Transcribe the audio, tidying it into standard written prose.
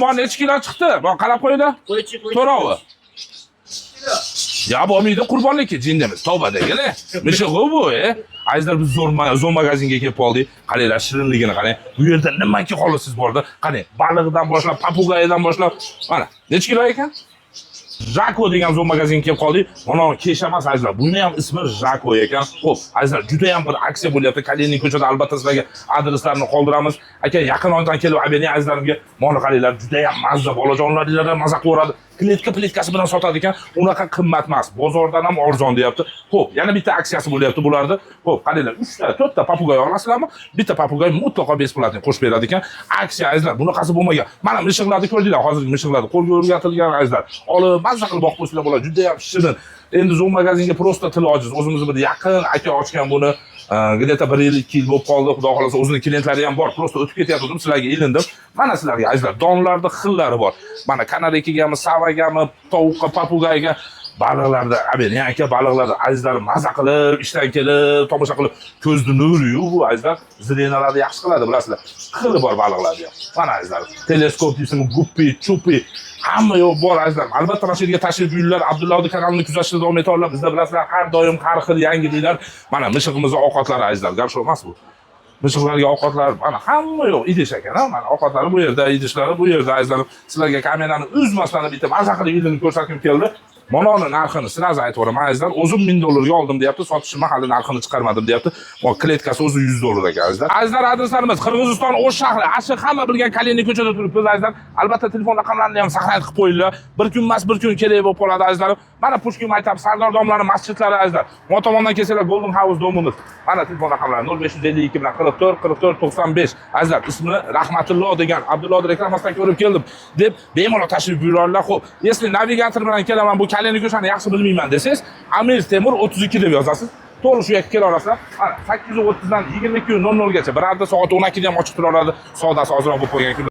Mana necha kilo chiqdi? Mana qarab qo'yinglar. To'rovi. Ya bo'lmaydi qurbonlikka jindamiz. Tavba degani. Mishig'i bu, Azizlar biz zo'r magazinga kelib qoldik. Qaranglar shirinligini qarang. Bu yerda nimaki xolisiz borda. Qarang, baliqdan boshlab, papugaydan boshlab. Mana, necha kilo ekan? Jako degan zo'r magazinga kelib qoldik. Mana kesh emas azizlar. Buni ham ismi Jako ekan. Xo'p, azizlar juda ham bir aksiya bo'lyapti. Kaleniy ko'chada albatta sizlarga adreslarni qoldiramiz. Aka yaqin oydan kelib abeni azizlarimga mana qaranglar, juda ham mazza bolajonlardan maza qo'radi. Plitkasi bilan sotadi ekan. Unaqa qimmat emas. Bozordan ham arzon deyapti. Xo'p, yana bitta aksiyasi bo'lyapti bularda. Xo'p, qaranglar, 3 ta, 4 ta papugay olasizlarmi? Bitta papugay mutlaqo besplatni qo'shib beradi ekan. Aksiya azizlar, bunaqasi bo'lmagan. Mana mishiqlarni ko'rdinglar, hozirgi mishiqlarni qo'lga o'rgatilgan azizlar. Olib mazza qilib boqib qo'ysanglar bo'ladi. Juda ham shirin. Endi zo'r magazinga prosta til ojiz. O'zimiz bir yaqin aka ochgan buni. Где-то 1-2 yil bo'lib qoldi. Xudo xolasa o'zining klientlari ham bor. Prosta o'tib ketyaptim, sizlarga ilindim. Mana sizlarga azizlar, donlarda xillari bor. Mana kanarikigami, savagami, tovuqqa, papugayga, baliqlarda, abeni aka baliqlarda azizlar maza qilib, ishdan kelib, tomosha qilib, ko'zni nuri-yu bu azizlar zirenalarni yaxshi qiladi, bilasizlar. Xili bor baliqlarga. Mana azizlar, teleskop deysizmi, guppi, chupi, hamma yo'q bor azizlar. Albatta mana shu yerga tashrif buyurlar, Abdullohning kanalini kuzatishda davom eta olasiz. Bizda bilasizlar, har doim har xil yangiliklar. Mana mishiqimizning ovqatlari azizlar, garchi emas bu. Mishiqlarga ovqatlar, mana hamma yo'q, idish ekan, mana ovqatlari bu yerda, idishlari bu yerda azizlar. Sizlarga kamerani uzmasdan bitta maza qilib idini ko'rsatib keldi. Mononi narxini sirazi aytib o'raman azizlar. O'zim $1000 ga oldim deyapti, sotish mahalli narxini chiqarmadim deyapti. Bu kletkasi o'zi $100 ekan azizlar. Azizlar, adreslarimiz Qirg'iziston O'sh shahri. Asli hamma bilgan Kaleniy ko'chada turibmiz azizlar. Albatta telefon raqamlarini ham saqlanib qilib qo'yinglar. Bir kun emas, bir kun kerak bo'lib qoladi azizlar. Mana Pushkin maktab, Sardor domlari masjidlari azizlar. Bu tomondan kelsanglar Golden House domimiz. Mana telefon raqamlari 0552 bilan 44 azizlar. Ismi Rahmatullo degan Abdullohning reklamasidan ko'rib keldim deb bemalol tashrif buyuringlar. Xo'p, если navigator bilan kelaman bu Kaleniy ko'chani yaxshi bilmayman desangiz, Amir Temur 32 deb yozasiz. To'g'ri shu yerga kela olasizlar. Mana 8:30 dan 22:00 gacha. Birorta soat 12 da ham ochiq tura oladi. Savdosi ozroq bo'lib qolgan kun